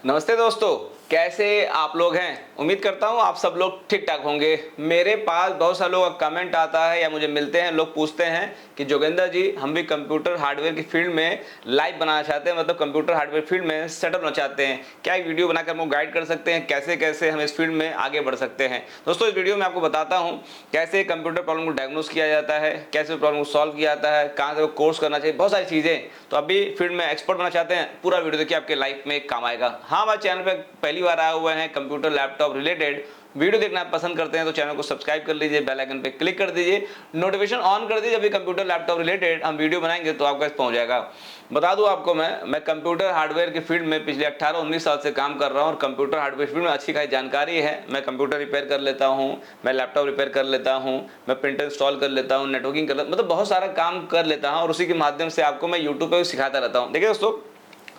नमस्ते दोस्तों, कैसे आप लोग हैं। उम्मीद करता हूँ आप सब लोग ठीक ठाक होंगे। मेरे पास बहुत सारे लोगों का कमेंट आता है या मुझे मिलते हैं, लोग पूछते हैं कि जोगेंद्र जी हम भी कंप्यूटर हार्डवेयर की फील्ड में लाइव बनाना चाहते हैं, मतलब कंप्यूटर हार्डवेयर फील्ड में सेटअप करना चाहते हैं, क्या एक वीडियो बनाकर हमको गाइड कर सकते हैं कैसे कैसे हम इस फील्ड में आगे बढ़ सकते हैं। दोस्तों इस वीडियो में आपको बताता हूँ कैसे कंप्यूटर प्रॉब्लम को डायग्नोस किया जाता है, कैसे प्रॉब्लम को सॉल्व किया जाता है, कहाँ से वो कोर्स करना चाहिए, बहुत सारी चीज़ें। तो अभी फील्ड में एक्सपर्ट बनना चाहते हैं, पूरा वीडियो देखिए, आपके लाइफ में काम आएगा। हाँ, हमारे चैनल पर पहली बार आए हुए हैं, कंप्यूटर लैपटॉप रिलेटेड वीडियो देखना पसंद करते हैं तो चैनल को सब्सक्राइब कर लीजिए, बेल आइकन पे क्लिक कर दीजिए, नोटिफिकेशन ऑन कर दीजिए। जब भी कंप्यूटर लैपटॉप रिलेटेड हम वीडियो बनाएंगे तो आपके पास पहुंच जाएगा। बता दूं आपको, मैं कंप्यूटर हार्डवेयर की फील्ड में पिछले 18-19 साल से काम कर रहा हूं और कंप्यूटर हार्डवेयर फील्ड में अच्छी खासी जानकारी है। मैं कंप्यूटर रिपेयर कर लेता हूं, मैं लैपटॉप रिपेयर कर लेता हूं, मैं प्रिंटर इंस्टॉल कर लेता हूं, नेटवर्किंग कर लेता हूं, मतलब बहुत सारा काम कर लेता हूं और उसी के माध्यम से आपको मैं यूट्यूब पर भी सिखाता रहता हूँ। देखिए दोस्तों,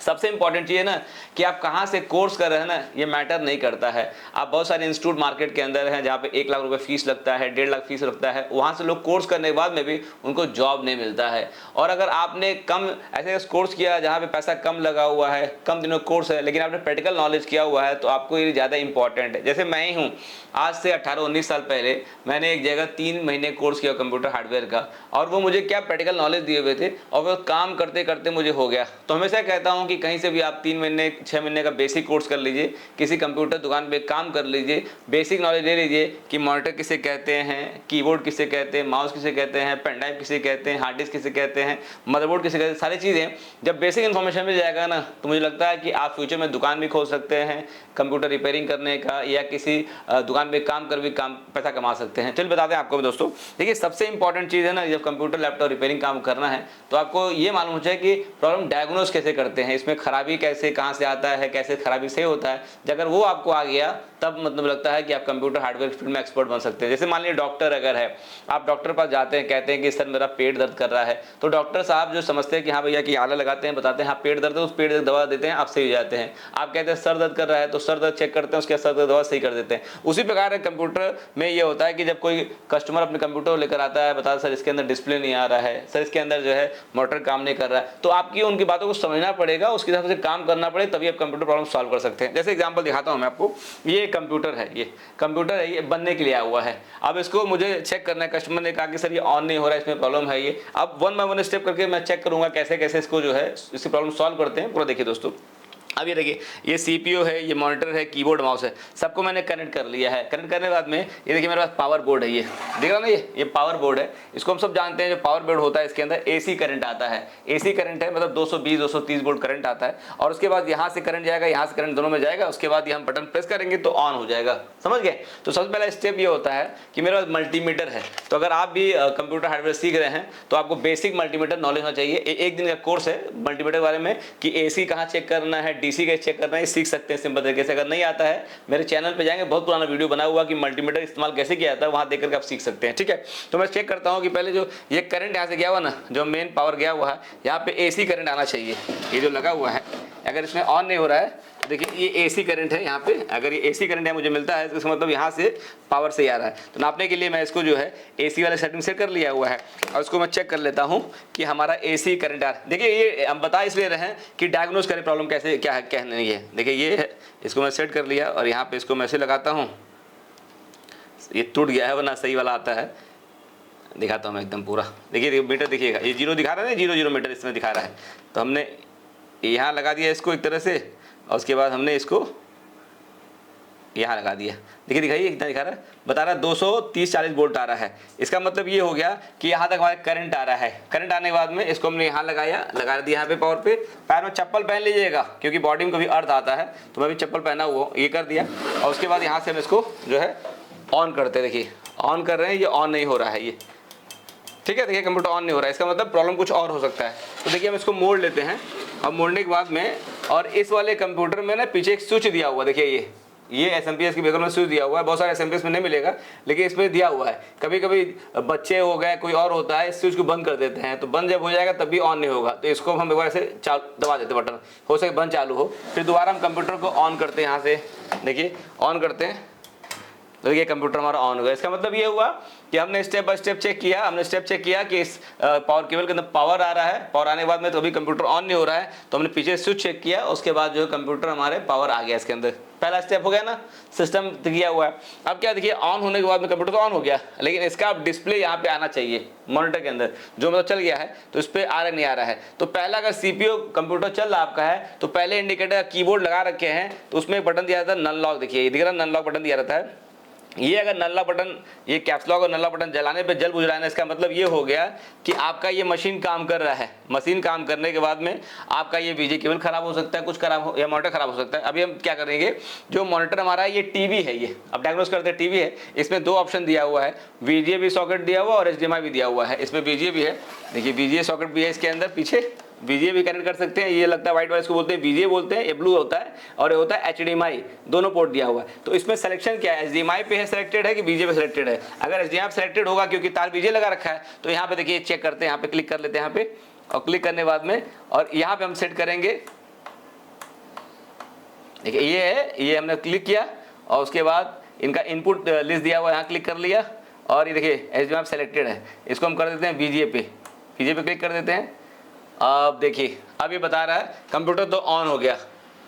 सबसे इंपॉर्टेंट चीज़ है ना कि आप कहाँ से कोर्स कर रहे हैं ना, ये मैटर नहीं करता है। आप बहुत सारे इंस्टीट्यूट मार्केट के अंदर हैं जहाँ पे 1 लाख रुपए फीस लगता है, 1.5 लाख फीस लगता है, वहाँ से लोग कोर्स करने के बाद में भी उनको जॉब नहीं मिलता है। और अगर आपने कम ऐसे कोर्स किया जहाँ पे पैसा कम लगा हुआ है, कम दिनों कोर्स है, लेकिन आपने प्रैक्टिकल नॉलेज किया हुआ है तो आपको ये ज़्यादा इंपॉर्टेंट है। जैसे मैं ही हूँ, आज से 18-19 साल पहले मैंने एक जगह 3 महीने कोर्स किया कंप्यूटर हार्डवेयर का, और वो मुझे क्या प्रैक्टिकल नॉलेज दिए हुए थे और वो काम करते करते मुझे हो गया। तो हमेशा कहता हूँ कि कहीं से भी आप 3 महीने 6 महीने का बेसिक कोर्स कर लीजिए, किसी कंप्यूटर दुकान पे काम कर लीजिए, बेसिक नॉलेज ले लीजिए कि मॉनिटर किसे कहते हैं, कीबोर्ड किसे कहते हैं, माउस किसे कहते हैं, पेन ड्राइव किसे कहते हैं, हार्ड डिस्क किसे कहते हैं, मदरबोर्ड किसे कहते हैं, सारी चीज़ें जब बेसिक इन्फॉर्मेशन मिल जाएगा ना तो मुझे लगता है कि आप फ्यूचर में दुकान भी खोल सकते हैं कंप्यूटर रिपेयरिंग करने का, या किसी दुकान पे काम कर भी पैसा कमा सकते हैं। चलिए बताते हैं आपको भी दोस्तों। देखिए सबसे इंपॉर्टेंट चीज़ है ना, जब कंप्यूटर लैपटॉप रिपेयरिंग काम करना है तो आपको ये मालूम हो जाए कि प्रॉब्लम डायग्नोस कैसे करते हैं, इसमें खराबी कैसे कहाँ से आता है, कैसे खराबी सही होता है। अगर वो आपको आ गया तब मतलब लगता है कि आप कंप्यूटर हार्डवेयर फील्ड में एक्सपर्ट बन सकते हैं। जैसे मान लीजिए डॉक्टर अगर है, आप डॉक्टर पास जाते हैं, कहते हैं कि सर मेरा पेट दर्द कर रहा है, तो डॉक्टर साहब जो समझते हैं कि हाँ भैया कि आला लगाते हैं, बताते हैं हाँ पेट दर्द है, उस पेट दर्द दवा देते हैं, आप सही हो जाते हैं। आप कहते हैं सर दर्द कर रहा है तो सर दर्द चेक करते हैं, उसके सर दर्द दवा सही कर देते हैं। उसी प्रकार कंप्यूटर में ये होता है कि जब कोई कस्टमर अपने कंप्यूटर लेकर आता है, बताता सर इसके अंदर डिस्प्ले नहीं आ रहा है, सर इसके अंदर जो है मोटर काम नहीं कर रहा है, तो आपकी उनकी बातों को समझना पड़ेगा, उसके हिसाब से काम करना पड़ेगा, तभी आप कंप्यूटर प्रॉब्लम सॉल्व कर सकते हैं। जैसे एग्जांपल दिखाता हूं मैं आपको, ये कंप्यूटर है, ये कंप्यूटर है, ये बनने के लिए आया हुआ है। अब इसको मुझे चेक करना है, कस्टमर ने कहा कि सर ये ऑन नहीं हो रहा है, इसमें प्रॉब्लम है। ये अब 1 बाय 1 स्टेप करके मैं चेक करूंगा कैसे कैसे इसको जो है इसकी प्रॉब्लम सॉल्व करते हैं पूरा। देखिए दोस्तों, अब ये देखिए, ये सीपीयू है, ये मॉनिटर है, कीबोर्ड माउस है, सबको मैंने कनेक्ट कर लिया है। कनेक्ट करने के बाद में ये देखिए मेरे पास पावर बोर्ड है, ये देख रहा ना, ये पावर बोर्ड है। इसको हम सब जानते हैं, जो पावर बोर्ड होता है इसके अंदर एसी करंट आता है। एसी करंट है मतलब 220-230 वोल्ट करंट आता है, और उसके बाद यहाँ से करंट जाएगा, यहाँ से करंट दोनों में जाएगा, उसके बाद ये हम बटन प्रेस करेंगे तो ऑन हो जाएगा। समझ गए। तो सबसे पहला स्टेप ये होता है कि मेरे पास मल्टीमीटर है। तो अगर आप भी कंप्यूटर हार्डवेयर सीख रहे हैं तो आपको बेसिक मल्टीमीटर नॉलेज होना चाहिए। एक दिन का कोर्स है मल्टीमीटर के बारे में कि एसी कहाँ चेक करना है, डीसी कैसे चेक करना है, सीख सकते हैं सिंपल तरीके से। अगर नहीं आता है मेरे चैनल पे जाएंगे, बहुत पुराना वीडियो बना हुआ कि मल्टीमीटर इस्तेमाल कैसे किया जाता है, वहां देख करके आप सीख सकते हैं। ठीक है, तो मैं चेक करता हूं कि पहले जो ये करंट यहां से गया हुआ ना, जो मेन पावर गया हुआ है, यहाँ पे एसी करंट आना चाहिए। ये जो लगा हुआ है, अगर इसमें ऑन नहीं हो रहा है, देखिए ये एसी करंट है यहाँ पे, अगर ये एसी करंट है मुझे मिलता है तो इसका मतलब यहाँ से पावर से आ रहा है। तो नापने के लिए मैं इसको जो है एसी वाले सेटिंग सेट कर लिया हुआ है, और इसको मैं चेक कर लेता हूँ कि हमारा एसी करंट आ रहा है। देखिए ये हम बता इसलिए रहे हैं कि डायग्नोस करें प्रॉब्लम कैसे क्या है क्या नहीं है। देखिए ये है, इसको मैं सेट कर लिया और यहाँ पे इसको मैं ऐसे लगाता हूँ, ये टूट गया है वरना सही वाला आता है। दिखाता हूँ मैं एकदम पूरा। देखिए मीटर देखिएगा, ये 0 दिखा रहा है ना, 0 मीटर इसमें दिखा रहा है। तो हमने यहाँ लगा दिया इसको एक तरह से, और उसके बाद हमने इसको यहाँ लगा दिया। देखिए दिखाइए कितना दिखा रहा है, बता रहा है 230-40 वोल्ट आ रहा है। इसका मतलब ये हो गया कि यहाँ तक हमारे करंट आ रहा है। करंट आने के बाद में इसको हमने यहाँ लगा दिया यहाँ पे पावर पे। पैर में चप्पल पहन लीजिएगा क्योंकि बॉडी में कभी अर्थ आता है, तो मैं भी चप्पल पहना हुआ, ये कर दिया। और उसके बाद यहाँ से हम इसको जो है ऑन करते, देखिए ऑन कर रहे हैं, ये ऑन नहीं हो रहा है ये। ठीक है, देखिए कंप्यूटर ऑन नहीं हो रहा है, इसका मतलब प्रॉब्लम कुछ और हो सकता है। तो देखिए हम इसको मोड़ लेते हैं, अब मोड़ने के बाद में, और इस वाले कंप्यूटर में ना पीछे एक स्विच दिया हुआ, देखिए ये एसएमपीएस की बैकग्राउंड में स्विच दिया हुआ है। बहुत सारे एसएमपीएस में नहीं मिलेगा, लेकिन इसमें दिया हुआ है। कभी कभी बच्चे हो गए, कोई और होता है, इस स्विच को बंद कर देते हैं, तो बंद जब हो जाएगा तब भी ऑन नहीं होगा। तो इसको हम एक बार ऐसे दबा देते बटन, हो सके बंद चालू हो। फिर दोबारा हम कंप्यूटर को ऑन करते हैं, यहाँ से देखिए ऑन करते हैं, तो ये कंप्यूटर हमारा ऑन हो गया। इसका मतलब ये हुआ कि हमने स्टेप बाय स्टेप चेक किया, हमने स्टेप चेक किया कि इस पावर केबल के अंदर पावर आ रहा है, पावर आने के बाद में तो अभी कंप्यूटर ऑन नहीं हो रहा है, तो हमने पीछे स्विच चेक किया, उसके बाद जो है कंप्यूटर हमारे पावर आ गया इसके अंदर। पहला स्टेप हो गया ना, सिस्टम किया हुआ है। अब क्या देखिए, ऑन होने के बाद में कंप्यूटर तो ऑन हो गया, लेकिन इसका डिस्प्ले यहाँ पे आना चाहिए मॉनिटर के अंदर, जो मतलब चल गया है तो इस पर आ रहा नहीं आ रहा है। तो पहला अगर सीपीयू कंप्यूटर चल रहा आपका है तो पहले इंडिकेटर कीबोर्ड लगा रखे हैं, तो उसमें एक बटन दिया जाता है नल लॉक, देखिए ये दिख रहा है नल लॉक बटन दिया रहता है। ये अगर नल्ला बटन, ये कैप्स लॉक और नल्ला बटन जलाने पे जल बुझ रहा है ना, इसका मतलब ये हो गया कि आपका ये मशीन काम कर रहा है। मशीन काम करने के बाद में आपका ये बीजे केबल खराब हो सकता है, कुछ खराब हो, या मॉनिटर खराब हो सकता है। अभी हम क्या करेंगे, जो मॉनिटर हमारा है ये टीवी है, ये अब डायग्नोस करते हैं टीवी है, इसमें दो ऑप्शन दिया हुआ है, वीजीए भी सॉकेट दिया हुआ और एचडीएमआई भी दिया हुआ है। इसमें वीजीए भी है, देखिए वीजीए सॉकेट भी है इसके अंदर, पीछे वीजीए भी कनेक्ट कर सकते हैं। ये लगता है व्हाइट वाला, इसको बोलते हैं वीजीए बोलते हैं, ये ब्लू होता है, और ये होता है एचडीएमआई, दोनों पोर्ट दिया हुआ है। तो इसमें सिलेक्शन क्या है, एचडीएमआई पे है सिलेक्टेड है कि वीजीए पे सिलेक्टेड है। अगर एचडीएमआई सिलेक्टेड होगा क्योंकि तार वीजीए लगा रखा है, तो यहाँ पे देखिए चेक करते हैं, यहाँ पे क्लिक कर लेते हैं यहाँ पे, और क्लिक करने के बाद में और यहाँ पे हम सेट करेंगे, देखिए ये है, ये हमने क्लिक किया और उसके बाद इनका इनपुट लिस्ट दिया हुआ है, यहाँ क्लिक कर लिया और ये देखिए एचडीएमआई सिलेक्टेड है, इसको हम कर देते हैं वीजीए पे, वीजीए पे क्लिक कर देते हैं। अब देखिए अब ये बता रहा है कंप्यूटर तो ऑन हो गया।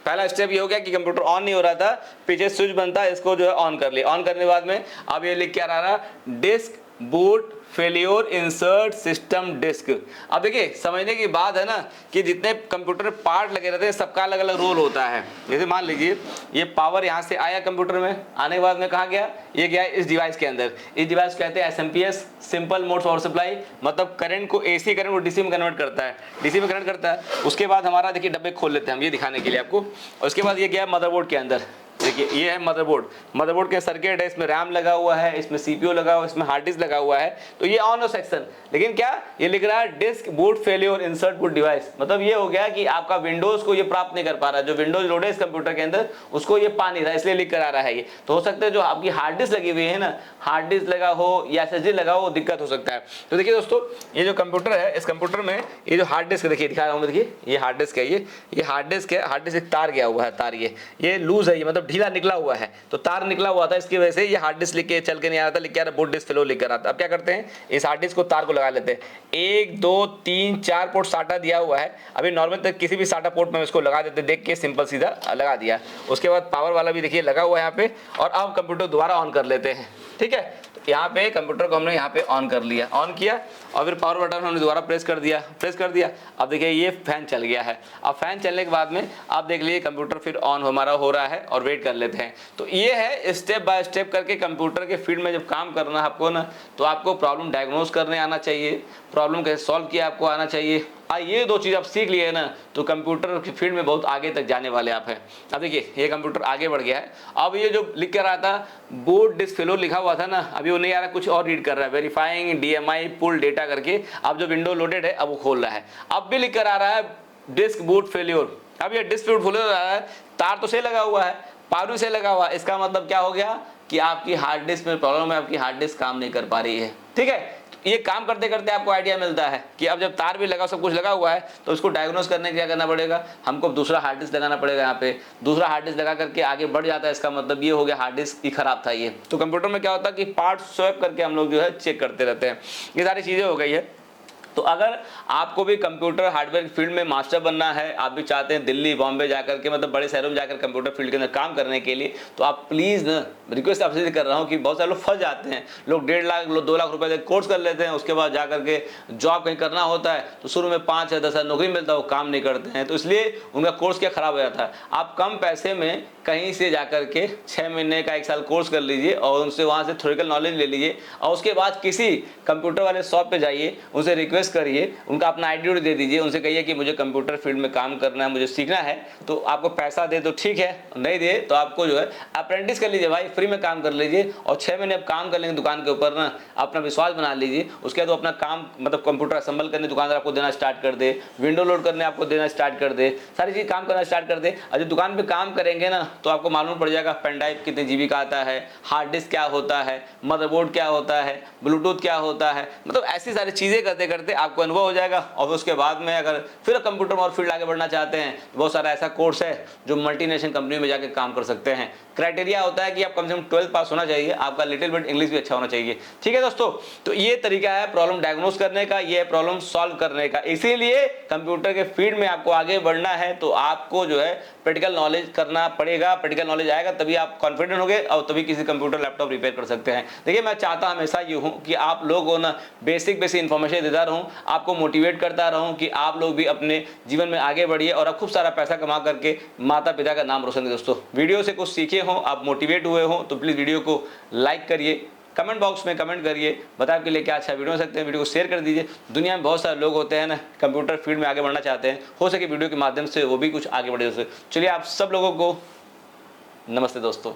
पहला स्टेप ये हो गया कि कंप्यूटर ऑन नहीं हो रहा था, पीछे स्विच बनता है, इसको जो है ऑन कर लिया। ऑन करने के बाद में अब ये लिख के आ रहा disk boot failure insert system disk. अब देखिए समझने की बात है ना कि जितने कंप्यूटर पार्ट लगे रहते हैं सबका अलग अलग रोल होता है। जैसे मान लीजिए ये पावर यहाँ से आया कंप्यूटर में, आने के बाद में कहाँ गया, ये गया इस डिवाइस के अंदर। इस डिवाइस को कहते हैं SMPS, simple mode power supply, मतलब करंट को एसी करंट को डीसी में कन्वर्ट करता है, डीसी में कन्वर्ट करता है। उसके बाद हमारा देखिए डब्बे खोल लेते हैं हम ये दिखाने के लिए आपको। उसके बाद ये गया मदरबोर्ड के अंदर, देखिए ये है मदरबोर्ड, मदरबोर्ड के सर्किट है, इसमें रैम लगा हुआ है, इसमें सीपीयू लगा हुआ है, इसमें हार्ड डिस्क लगा हुआ है। तो ये ऑन सेक्शन, लेकिन क्या ये लिख रहा है disk boot failure insert boot device, मतलब ये हो गया कि आपका विंडोज को ये प्राप्त नहीं कर पा रहा, जो विंडोज लोड है इस कंप्यूटर के अंदर उसको ये पा नहीं रहा, इसलिए लिख कर आ रहा है ये। तो हो सकता है जो आपकी हार्ड डिस्क लगी हुई है ना, हार्ड डिस्क लगा हो या एसएसडी लगा हो, दिक्कत हो सकता है। तो देखिए दोस्तों ये जो कंप्यूटर है, इस कंप्यूटर में ये जो हार्ड डिस्क देखिए दिखा रहा हूँ, देखिए ये हार्ड डिस्क है, ये हार्ड डिस्क है, हार्ड डिस्क एक तार गया हुआ है, तार ये लूज है, ये मतलब ढीला निकला हुआ है, तो तार निकला हुआ था, इसकी वजह से ये हार्ड डिस्क लिख के चल के नहीं आ रहा था, लिख के आ रहा बूट डिस्क फेलो लिख कर आता। अब क्या करते हैं, इस हार्ड डिस्क को तार को लगा लेते हैं। 1 2 3 4 पोर्ट साटा दिया हुआ है, अभी नॉर्मल तक किसी भी साटा पोर्ट में इसको लगा देते, देख के सिंपल सीधा लगा दिया। उसके बाद पावर वाला भी देखिए लगा हुआ है यहाँ पे, और अब कंप्यूटर दोबारा ऑन कर लेते हैं, ठीक है। तो यहाँ पे कंप्यूटर को हमने यहाँ पे ऑन कर लिया, ऑन किया और फिर पावर बटन हमने दोबारा प्रेस कर दिया। अब देखिए ये फैन चल गया है। अब फैन चलने के बाद में आप देख लीजिए कंप्यूटर फिर ऑन हमारा हो रहा है, और वेट कर लेते हैं। तो ये है स्टेप बाय स्टेप करके कंप्यूटर के फील्ड में जब काम करना है आपको ना, तो आपको प्रॉब्लम डायग्नोस करने आना चाहिए, प्रॉब्लम कैसे सॉल्व किया आपको आना चाहिए। ये दो चीज़ आप सीख लिए ना तो कंप्यूटर की फील्ड में बहुत आगे तक जाने वाले आप हैं। अब देखिए ये कंप्यूटर आगे बढ़ गया है। अब ये जो लिख कर रहा था बूट डिस्क फेलो लिखा हुआ था ना, अभी वो नहीं आ रहा, कुछ और रीड कर रहा है, वेरीफाइंग DMI पुल डेटा करके। अब जो विंडो लोडेड है अब वो खोल रहा है, अब भी लिख कर आ रहा है डिस्क बूट फेल्योर। अब ये डिस्क बूट फेल्योर आ रहा है, तार तो से लगा हुआ है, पावर से लगा हुआ है, इसका मतलब क्या हो गया कि आपकी हार्ड डिस्क में प्रॉब्लम है, आपकी हार्ड डिस्क काम नहीं कर पा रही है, ठीक है। ये काम करते करते आपको आइडिया मिलता है कि अब जब तार भी लगा, सब कुछ लगा हुआ है, तो उसको डायग्नोस करने के क्या करना पड़ेगा, हमको दूसरा हार्ड डिस्क लगाना पड़ेगा। यहाँ पे दूसरा हार्ड डिस्क लगा करके आगे बढ़ जाता है, इसका मतलब ये हो गया हार्ड डिस्क ही खराब था ये। तो कंप्यूटर में क्या होता है कि पार्ट स्वैप करके हम लोग जो है चेक करते रहते हैं। ये सारी चीज़ें हो गई है। तो अगर आपको भी कंप्यूटर हार्डवेयर फील्ड में मास्टर बनना है, आप भी चाहते हैं दिल्ली बॉम्बे जाकर के, मतलब बड़े शहरों में जाकर कंप्यूटर फील्ड के अंदर काम करने के लिए, तो आप प्लीज़ ना रिक्वेस्ट आपसे कर रहा हूँ कि बहुत सारे लोग फंस जाते हैं। लोग 1.5 लाख 2 लाख रुपए का कोर्स कर लेते हैं, उसके बाद जाकर के जॉब कहीं करना होता है तो शुरू में 5 या 10 हज़ार नौकरी मिलता है, वो काम नहीं करते हैं, तो इसलिए उनका कोर्स क्या खराब हो जाता है। आप कम पैसे में कहीं से जाकर के 6 महीने का 1 साल कोर्स कर लीजिए और उनसे वहाँ से थ्योरेटिकल नॉलेज ले लीजिए, और उसके बाद किसी कंप्यूटर वाले शॉप पे जाइए, उनसे रिक्वेस्ट करिए, उनका अपना आईडी दे दीजिए, उनसे कहिए कि मुझे कंप्यूटर फील्ड में काम करना है, मुझे सीखना है। तो आपको पैसा दे तो ठीक है, नहीं दे तो आपको जो है अप्रेंटिस कर लीजिए भाई, फ्री में काम कर लीजिए, और 6 महीने आप काम कर लेंगे दुकान के ऊपर ना, अपना विश्वास बना लीजिए। उसके बाद तो अपना काम मतलब कंप्यूटर असेंबल करने दुकानदार आपको देना स्टार्ट कर दे, विंडो लोड करने आपको देना स्टार्ट कर दे, सारी चीज़ काम करना स्टार्ट कर दे। और जब दुकान पर काम करेंगे ना तो आपको मालूम पड़ जाएगा पेन ड्राइव कितने GB का आता है, हार्ड डिस्क क्या होता है, मदरबोर्ड क्या होता है, ब्लूटूथ क्या होता है, मतलब ऐसी सारी चीज़ें करते करते करते आपको अनुभव हो जाएगा। और उसके बाद में अगर फिर कंप्यूटर में और फील्ड आगे बढ़ना चाहते हैं तो बहुत सारा ऐसा कोर्स है जो मल्टीनेशनल कंपनी में जाकर काम कर सकते हैं। क्राइटेरिया होता है कि आप कम से कम 12th पास होना चाहिए, आपका लिटिल बिट इंग्लिश भी अच्छा होना चाहिए। ठीक है दोस्तों, तो ये तरीका है प्रॉब्लम डायग्नोस करने का, ये प्रॉब्लम सॉल्व करने का। इसीलिए कंप्यूटर के फील्ड में आपको आगे बढ़ना है तो आपको जो है प्रैक्टिकल नॉलेज करना पड़ेगा। प्रैक्टिकल नॉलेज आएगा तभी आप कॉन्फिडेंट होंगे और तभी किसी कंप्यूटर लैपटॉप रिपेयर कर सकते हैं। देखिए, मैं चाहता हमेशा ये हूं कि आप लोगों को ना बेसिक इन्फॉर्मेशन देता रहूं, आपको मोटिवेट करता रहूं कि आप लोग भी अपने जीवन में आगे बढ़िए और आप खूब सारा पैसा कमा करके माता पिता का नाम रोशन करें। दोस्तों, वीडियो से कुछ सीखे हो, आप मोटिवेट हुए हो तो प्लीज़ वीडियो को लाइक करिए, कमेंट बॉक्स में कमेंट करिए, बताए आपके लिए क्या अच्छा वीडियो हो सकते हैं, वीडियो को शेयर कर दीजिए। दुनिया में बहुत सारे लोग होते हैं ना कंप्यूटर फील्ड में आगे बढ़ना चाहते हैं, हो सके वीडियो के माध्यम से वो भी कुछ आगे बढ़े। चलिए, आप सब लोगों को नमस्ते दोस्तों।